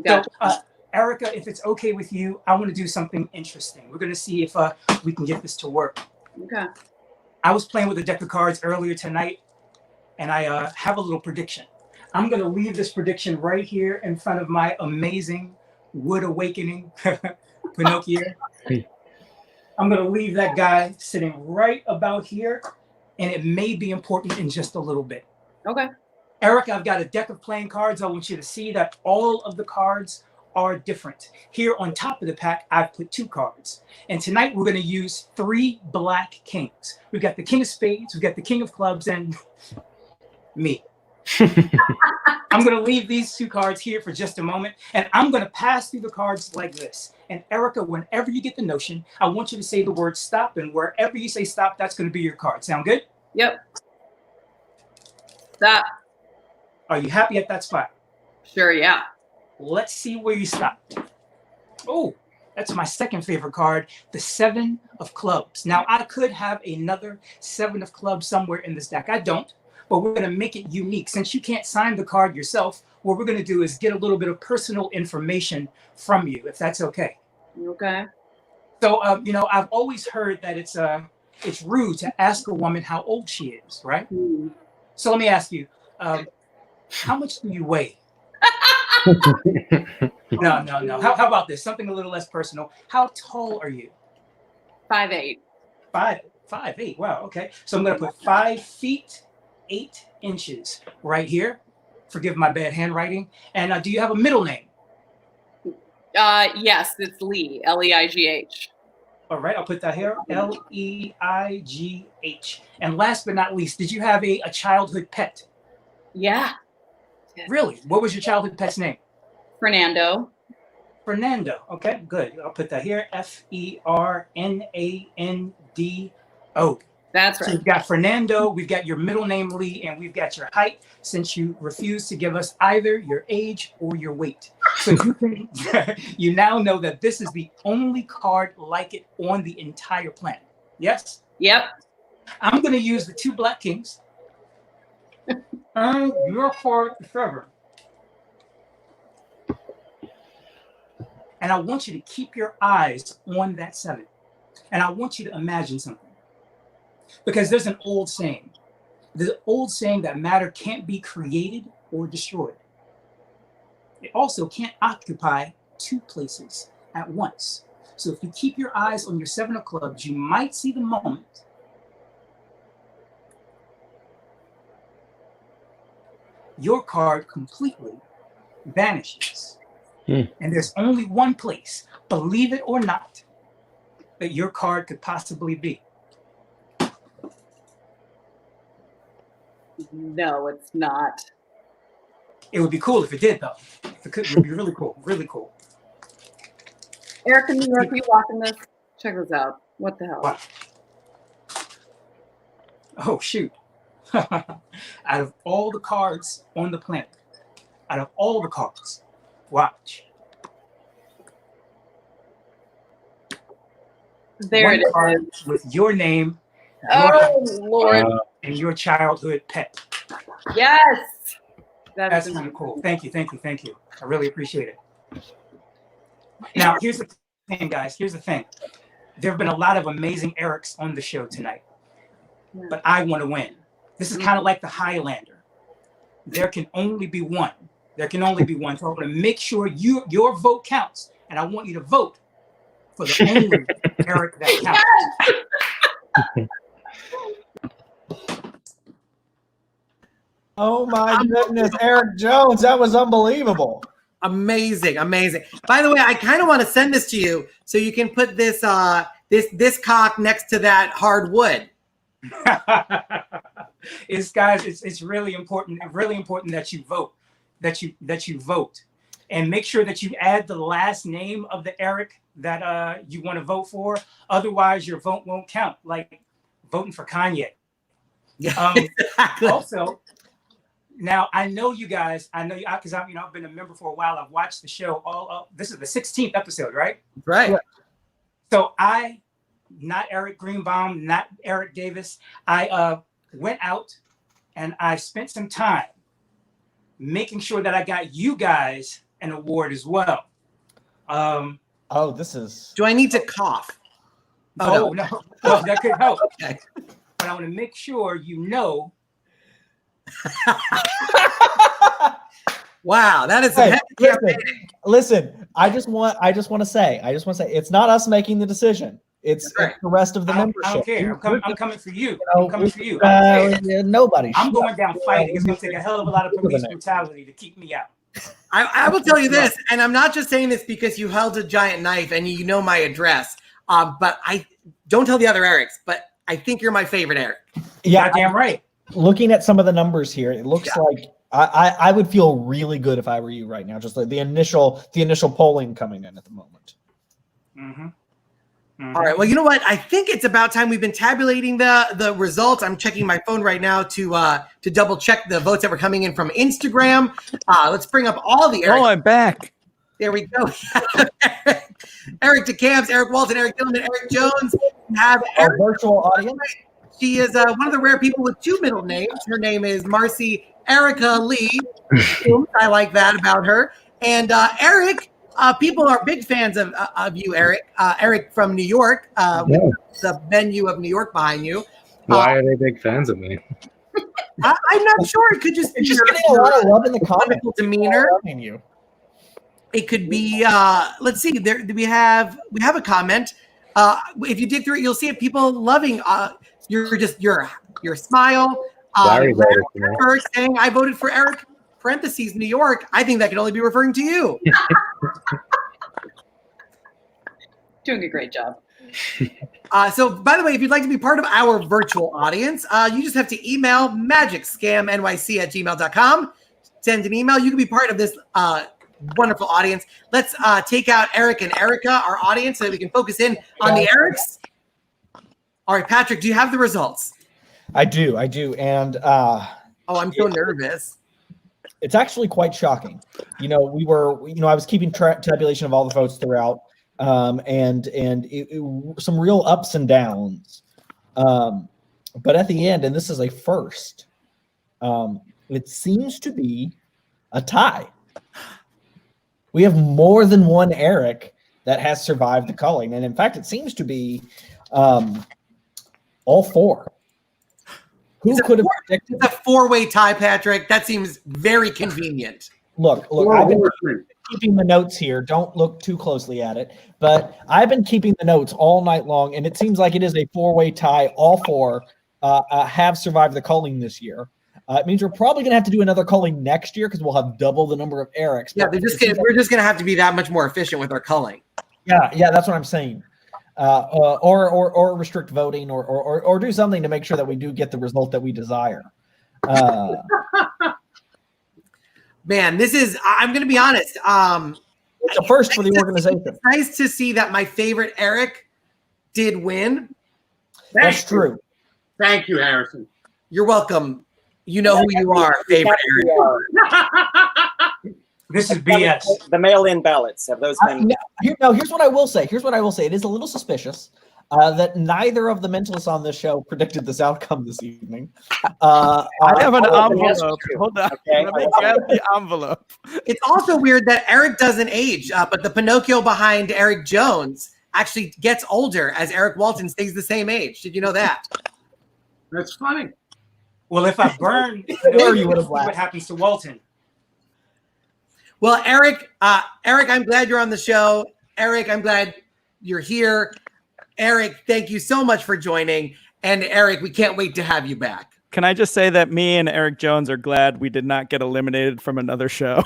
Gotcha. So, Erica, if it's okay with you, I want to do something interesting. We're going to see if we can get this to work. Okay. I was playing with a deck of cards earlier tonight, and I have a little prediction. I'm going to leave this prediction right here in front of my amazing Wood Awakening Pinocchio. I'm going to leave that guy sitting right about here, and it may be important in just a little bit. Okay. Eric, I've got a deck of playing cards. I want you to see that all of the cards are different. Here on top of the pack, I've put 2 cards. And tonight we're going to use 3 black kings. We've got the King of Spades, we've got the King of Clubs, and me. I'm going to leave these 2 cards here for just a moment, and I'm going to pass through the cards like this. And Erica, whenever you get the notion, I want you to say the word stop, and wherever you say stop, that's going to be your card. Sound good? Yep. Stop. Are you happy at that spot? Sure, yeah. Let's see where you stop. Oh, that's my second favorite card, the 7 of Clubs. Now, I could have another 7 of Clubs somewhere in this deck. I don't, but we're going to make it unique. Since you can't sign the card yourself, what we're going to do is get a little bit of personal information from you, if that's okay. Okay. So, I've always heard that it's rude to ask a woman how old she is, right? So let me ask you, how much do you weigh? No. How about this? Something a little less personal. How tall are you? 5'8". 5'8". Wow. Okay. So I'm going to put 5 feet 8 inches right here. Forgive my bad handwriting. And do you have a middle name? Yes, it's Lee. Leigh. All right. I'll put that here. Leigh. And last but not least, did you have a childhood pet? Yeah. Really? What was your childhood pet's name? Fernando. Okay, good. I'll put that here. Fernando. That's right. So we've got Fernando, we've got your middle name Lee, and we've got your height, since you refused to give us either your age or your weight. So you now know that this is the only card like it on the entire planet. Yes? Yep. I'm going to use the 2 black kings. And your card, Trevor. And I want you to keep your eyes on that 7. And I want you to imagine something. Because there's an old saying. There's an old saying that matter can't be created or destroyed. It also can't occupy 2 places at once. So if you keep your eyes on your 7 of Clubs, you might see the moment your card completely vanishes. And there's only one place, believe it or not, that your card could possibly be? No, it's not. It would be cool if it did, though. If it could, it would be really cool. Really cool. Erica, New York, are you watching this? Check this out. What the hell? Wow. Oh, shoot. Out of all the cards on the planet, out of all the cards, watch. There One it is. card with your name, Oh, Lord. and your childhood pet. Yes. That's kind of cool. Thank you, thank you, thank you. I really appreciate it. Now, here's the thing, guys. Here's the thing. There have been a lot of amazing Erics on the show tonight, but I want to win. This is kind of like the Highlander. There can only be one. There can only be one. So I'm going to make sure your vote counts, and I want you to vote for the only Eric that counts. Oh my goodness, Eric Jones, that was unbelievable. Amazing, amazing. By the way, I kind of want to send this to you so you can put this this cock next to that hard wood. It's really important. Really important that you vote, that you vote, and make sure that you add the last name of the Eric that you want to vote for. Otherwise, your vote won't count. Like voting for Kanye. Exactly. Also, now I know you guys. I know you because I've been a member for a while. I've watched the show all. This is the 16th episode, right? Right. So not Eric Greenbaum, not Eric Davis. I went out and I spent some time making sure that I got you guys an award as well. Oh, this is. Do I need to cough? No, that could help. Okay. But I want to make sure you know. Wow, that is. Hey, listen. I just want to say, it's not us making the decision. It's the rest of the membership. I don't care. I'm coming for you. I'm coming for you. Nobody. I'm going down fighting. It's going to take a hell of a lot of police brutality to keep me out. I will tell you this, and I'm not just saying this because you held a giant knife and you know my address. But I don't tell the other Erics, but I think you're my favorite Eric. Yeah, damn right. Looking at some of the numbers here, it looks like I would feel really good if I were you right now. Just like the initial polling coming in at the moment. Mm-hmm. All right. Well, you know what? I think it's about time. We've been tabulating the results. I'm checking my phone right now to double check the votes that were coming in from Instagram. Let's bring up all the Eric. Oh, I'm back. There we go. Eric DeCamps, Eric Walton, Eric Dittelman, Eric Jones. We have Our virtual audience. She is one of the rare people with two middle names. Her name is Marcy Erica Lee. I like that about her. And Eric. People are big fans of you, Eric. Eric from New York, with the venue of New York behind you. Why are they big fans of me? I'm not sure. It could just be just getting a lot of love in the comments. Demeanor. You. It could be. Let's see. There we have a comment. If you dig through it, you'll see it. People loving your smile. Eric saying, "I voted for Eric." Parentheses New York. I think that could only be referring to you. Doing a great job. So, by the way, if you'd like to be part of our virtual audience, you just have to email magicscamnyc@gmail.com. Send an email. You can be part of this wonderful audience. Let's take out Eric and Erica, our audience, so that we can focus in on the Erics. All right, Patrick, do you have the results? I do. And I'm so nervous. It's actually quite shocking. I was keeping tabulation of all the votes throughout, and some real ups and downs. But at the end, and this is a first, it seems to be a tie. We have more than one Eric that has survived the culling, and in fact, it seems to be all four. Who could have predicted? It's a four-way tie, Patrick. That seems very convenient. Look, I've been keeping the notes here. Don't look too closely at it. But I've been keeping the notes all night long, and it seems like it is a four-way tie. All four have survived the culling this year. It means we're probably going to have to do another culling next year because we'll have double the number of Erics. Yeah, we're just going to have to be that much more efficient with our culling. Yeah, that's what I'm saying. or restrict voting, or do something to make sure that we do get the result that we desire. Man, I'm going to be honest. It's a first for the organization. It's nice to see that my favorite Eric did win. That's true. Thank you, Harrison. You're welcome. You know who you are, favorite Eric. This is BS. The mail-in ballots, have those been? Here's what I will say. It is a little suspicious that neither of the mentalists on this show predicted this outcome this evening. I have an envelope. true. Hold on. Okay. Let me grab the envelope. It's also weird that Eric doesn't age, but the Pinocchio behind Eric Jones actually gets older as Eric Walton stays the same age. Did you know that? That's funny. Well, if I burn, Sure, you would have what laughed. happens to Walton? Well, Eric, I'm glad you're on the show. Eric, I'm glad you're here. Eric, thank you so much for joining. And Eric, we can't wait to have you back. Can I just say that me and Eric Jones are glad we did not get eliminated from another show?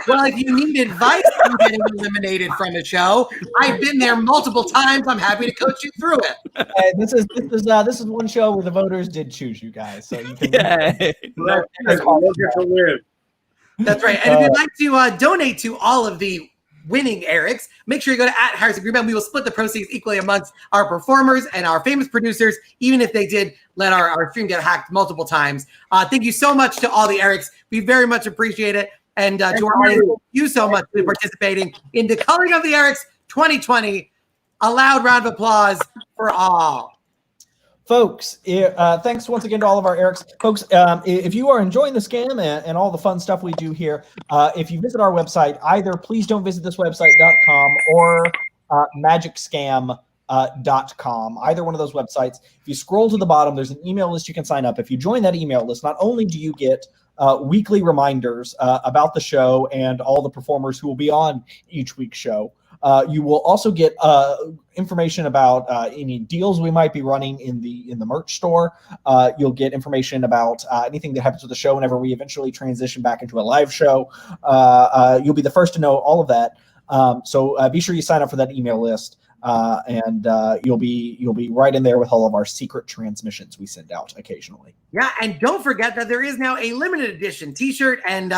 Well, if you need advice on getting eliminated from a show, I've been there multiple times. I'm happy to coach you through it. This is one show where the voters did choose you guys, so you can. Yay. Look to live. That's right. And if you'd like to donate to all of the winning Erics, make sure you go to @HarrisonGreenbaum. We will split the proceeds equally amongst our performers and our famous producers, even if they did let our stream get hacked multiple times. Thank you so much to all the Erics. We very much appreciate it. And to our audience, thank you so much for participating in the Culling of the Erics 2020. A loud round of applause for all. Folks, thanks once again to all of our Erics. Folks, if you are enjoying the scam and all the fun stuff we do here, if you visit our website, either please don't visit this website.com or magicscam.com, either one of those websites. If you scroll to the bottom, there's an email list you can sign up. If you join that email list, not only do you get weekly reminders about the show and all the performers who will be on each week's show, you will also get information about any deals we might be running in the merch store. You'll get information about anything that happens with the show whenever we eventually transition back into a live show. You'll be the first to know all of that. So be sure you sign up for that email list. And you'll be right in there with all of our secret transmissions we send out occasionally. Yeah, and don't forget that there is now a limited edition T-shirt and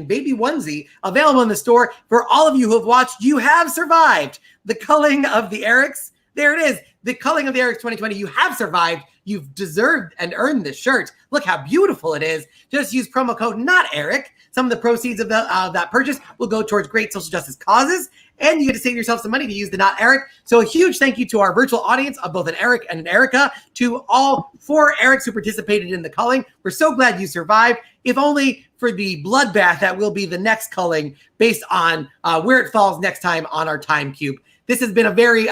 baby onesie available in the store for all of you who have watched. You have survived the Culling of the Erics. There it is, the Culling of the Erics 2020. You have survived. You've deserved and earned this shirt. Look how beautiful it is. Just use promo code NOTERIC. Some of the proceeds of that purchase will go towards great social justice causes, and you get to save yourself some money to use the Not Eric. So a huge thank you to our virtual audience of both an Eric and an Erica, to all 4 Erics who participated in the culling. We're so glad you survived, if only for the bloodbath that will be the next culling based on where it falls next time on our time cube. This has been a very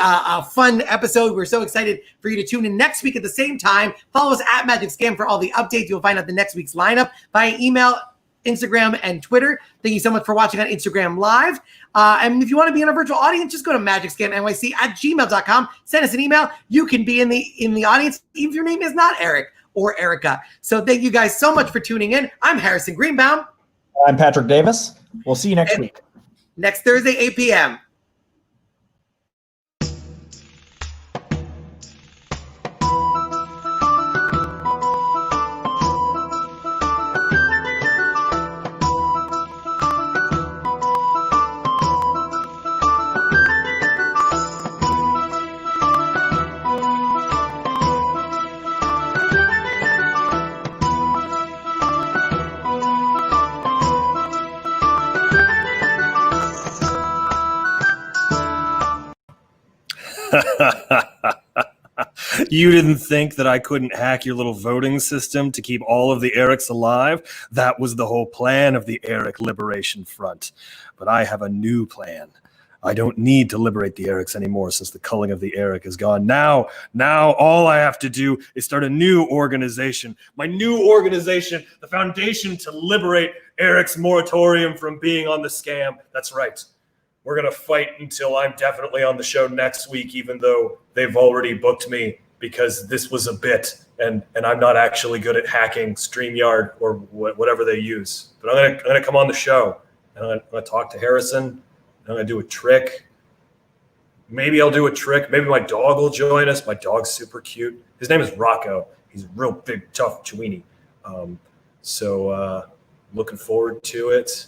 fun episode. We're so excited for you to tune in next week at the same time. Follow us at Magic Scam for all the updates. You'll find out the next week's lineup via email, Instagram, and Twitter. Thank you so much for watching on Instagram Live. And if you want to be in a virtual audience, just go to magicscamnyc@gmail.com. Send us an email. You can be in the audience, even if your name is not Eric or Erica. So thank you guys so much for tuning in. I'm Harrison Greenbaum. I'm Patrick Davis. We'll see you next week. Next Thursday, 8 p.m. You didn't think that I couldn't hack your little voting system to keep all of the Erics alive? That was the whole plan of the Eric Liberation Front. But I have a new plan. I don't need to liberate the Erics anymore since the culling of the Eric is gone. Now all I have to do is start a new organization. My new organization, the Foundation to Liberate Eric's Moratorium from being on the scam. That's right. We're going to fight until I'm definitely on the show next week, even though they've already booked me because this was a bit and I'm not actually good at hacking StreamYard or whatever they use. But I'm going to come on the show and I'm going to talk to Harrison. I'm going to do a trick. Maybe I'll do a trick. Maybe my dog will join us. My dog's super cute. His name is Rocco. He's a real big, tough Chiweenie. So looking forward to it.